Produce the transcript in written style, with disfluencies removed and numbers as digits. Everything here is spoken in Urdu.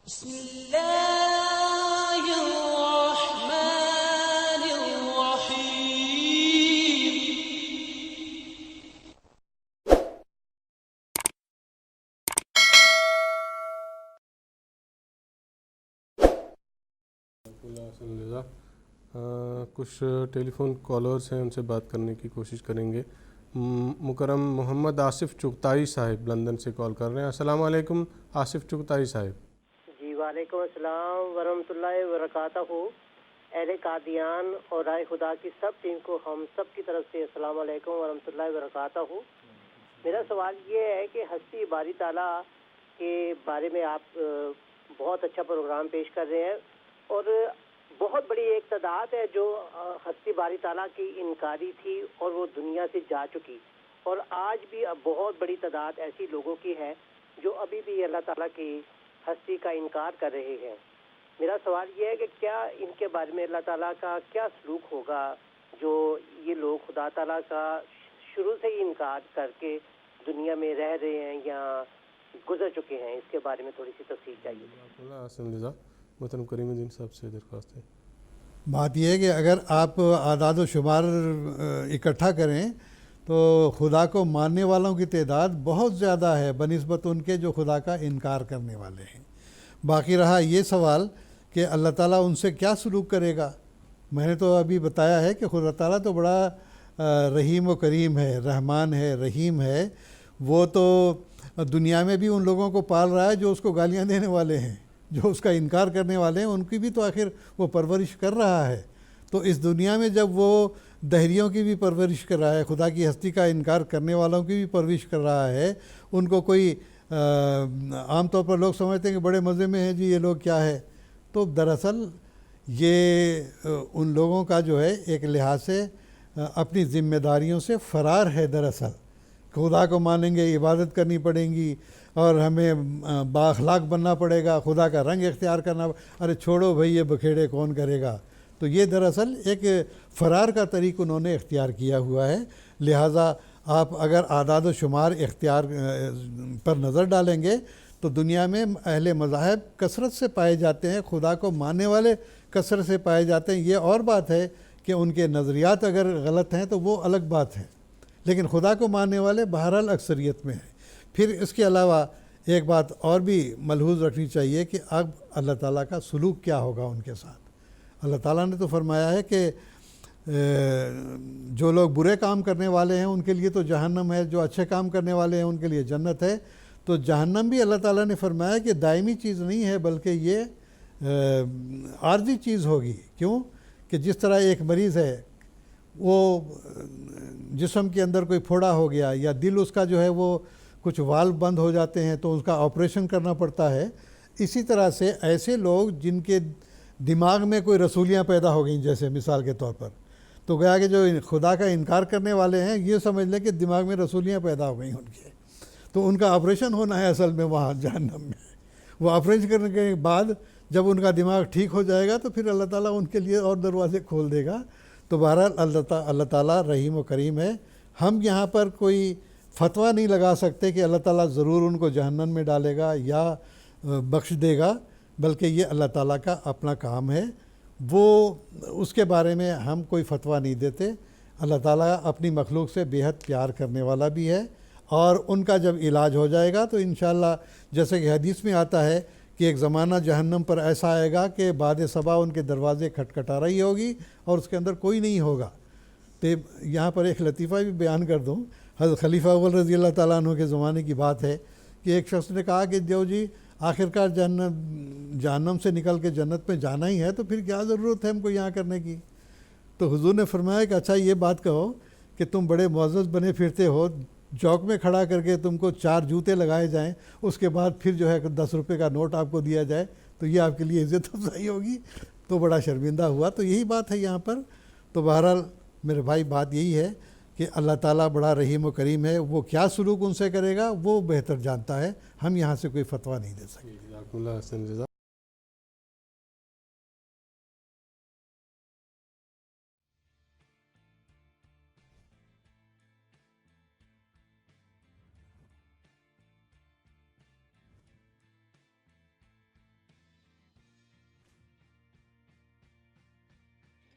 بسم اللہ الرحمن الرحیم۔ کچھ ٹیلی فون کالرز ہیں، ان سے بات کرنے کی کوشش کریں گے۔ مکرم محمد آصف چغتائی صاحب لندن سے کال کر رہے ہیں۔ السلام علیکم آصف چغتائی صاحب۔ جی وعلیکم السلام ورحمۃ اللہ وبرکاتہ۔ اہل قادیان اور رائے خدا کی سب ٹیم کو ہم سب کی طرف سے السلام علیکم ورحمۃ اللہ وبرکاتہ۔ میرا سوال یہ ہے کہ ہستی باری تعالیٰ کے بارے میں آپ بہت اچھا پروگرام پیش کر رہے ہیں، اور بہت بڑی ایک تعداد ہے جو ہستی باری تعالیٰ کی انکاری تھی اور وہ دنیا سے جا چکی، اور آج بھی اب بہت بڑی تعداد ایسی لوگوں کی ہے جو ابھی بھی اللہ تعالیٰ کی ہستی کا انکار کر رہے ہیں۔ میرا سوال یہ ہے کہ کیا ان کے بارے میں اللہ تعالیٰ کا کیا سلوک ہوگا، جو یہ لوگ خدا تعالیٰ کا شروع سے ہی انکار کر کے دنیا میں رہ رہے ہیں یا گزر چکے ہیں؟ اس کے بارے میں تھوڑی سی تفصیل چاہیے۔ محترم کریم الدین صاحب سے درخواست ہے۔ بات یہ ہے کہ اگر آپ اعداد و شمار اکٹھا کریں تو خدا کو ماننے والوں کی تعداد بہت زیادہ ہے بنسبت ان کے جو خدا کا انکار کرنے والے ہیں۔ باقی رہا یہ سوال کہ اللہ تعالیٰ ان سے کیا سلوک کرے گا، میں نے تو ابھی بتایا ہے کہ خدا تعالیٰ تو بڑا رحیم و کریم ہے، رحمان ہے، رحیم ہے۔ وہ تو دنیا میں بھی ان لوگوں کو پال رہا ہے جو اس کو گالیاں دینے والے ہیں، جو اس کا انکار کرنے والے ہیں، ان کی بھی تو آخر وہ پرورش کر رہا ہے۔ تو اس دنیا میں جب وہ دہریوں کی بھی پرورش کر رہا ہے، خدا کی ہستی کا انکار کرنے والوں کی بھی پرورش کر رہا ہے، ان کو کوئی عام طور پر لوگ سمجھتے ہیں کہ بڑے مزے میں ہیں جی یہ لوگ کیا ہے، تو دراصل یہ ان لوگوں کا جو ہے ایک لحاظ سے اپنی ذمہ داریوں سے فرار ہے۔ دراصل خدا کو مانیں گے، عبادت کرنی پڑیں گی اور ہمیں بااخلاق بننا پڑے گا، خدا کا رنگ اختیار کرنا، ارے چھوڑو بھائی یہ بکھیڑے کون کرے گا۔ تو یہ دراصل ایک فرار کا طریق انہوں نے اختیار کیا ہوا ہے۔ لہٰذا آپ اگر اعداد و شمار اختیار پر نظر ڈالیں گے تو دنیا میں اہل مذاہب کثرت سے پائے جاتے ہیں، خدا کو ماننے والے کثرت سے پائے جاتے ہیں۔ یہ اور بات ہے کہ ان کے نظریات اگر غلط ہیں تو وہ الگ بات ہے، لیکن خدا کو ماننے والے بہرحال اکثریت میں ہیں۔ پھر اس کے علاوہ ایک بات اور بھی ملحوظ رکھنی چاہیے کہ اب اللہ تعالیٰ کا سلوک کیا ہوگا ان کے ساتھ۔ اللہ تعالیٰ نے تو فرمایا ہے کہ جو لوگ برے کام کرنے والے ہیں ان کے لیے تو جہنم ہے، جو اچھے کام کرنے والے ہیں ان کے لیے جنت ہے۔ تو جہنم بھی اللہ تعالیٰ نے فرمایا کہ دائمی چیز نہیں ہے بلکہ یہ عارضی چیز ہوگی۔ کیوں کہ جس طرح ایک مریض ہے، وہ جسم کے اندر کوئی پھوڑا ہو گیا یا دل اس کا جو ہے وہ کچھ والو بند ہو جاتے ہیں تو اس کا آپریشن کرنا پڑتا ہے، اسی طرح سے ایسے لوگ جن کے دماغ میں کوئی رسولیاں پیدا ہو گئیں، جیسے مثال کے طور پر، تو گویا کہ جو خدا کا انکار کرنے والے ہیں یہ سمجھ لیں کہ دماغ میں رسولیاں پیدا ہو گئیں ان کے، تو ان کا آپریشن ہونا ہے اصل میں وہاں جہنم میں۔ وہ آپریشن کرنے کے بعد جب ان کا دماغ ٹھیک ہو جائے گا تو پھر اللہ تعالیٰ ان کے لیے اور دروازے کھول دے گا۔ تو بہرحال اللہ تعالیٰ رحیم و کریم ہے۔ ہم یہاں پر کوئی فتویٰ نہیں لگا سکتے کہ اللہ تعالیٰ ضرور ان کو جہنم میں ڈالے گا یا بخش دے گا، بلکہ یہ اللہ تعالیٰ کا اپنا کام ہے، وہ اس کے بارے میں ہم کوئی فتویٰ نہیں دیتے۔ اللہ تعالیٰ اپنی مخلوق سے بے حد پیار کرنے والا بھی ہے، اور ان کا جب علاج ہو جائے گا تو انشاءاللہ جیسے کہ حدیث میں آتا ہے کہ ایک زمانہ جہنم پر ایسا آئے گا کہ بعد صبا ان کے دروازے کھٹکھٹا رہی ہوگی اور اس کے اندر کوئی نہیں ہوگا۔ تو یہاں پر ایک لطیفہ بھی بیان کر دوں۔ حضرت خلیفہ اول رضی اللہ تعالیٰ عنہ کے زمانے کی بات ہے کہ ایک شخص نے کہا کہ دیو جی آخرکار جہنم سے نکل کے جنت میں جانا ہی ہے تو پھر کیا ضرورت ہے ہم کو یہاں کرنے کی؟ تو حضور نے فرمایا کہ اچھا یہ بات کہو کہ تم بڑے معزز بنے پھرتے ہو، چوک میں کھڑا کر کے تم کو 4 جوتے لگائے جائیں، اس کے بعد پھر جو ہے 10 روپے کا نوٹ آپ کو دیا جائے تو یہ آپ کے لیے عزت افزائی ہوگی؟ تو بڑا شرمندہ ہوا۔ تو یہی بات ہے یہاں پر۔ تو بہرحال میرے بھائی بات یہی ہے کہ اللہ تعالیٰ بڑا رحیم و کریم ہے، وہ کیا سلوک ان سے کرے گا وہ بہتر جانتا ہے، ہم یہاں سے کوئی فتویٰ نہیں دے سکتے۔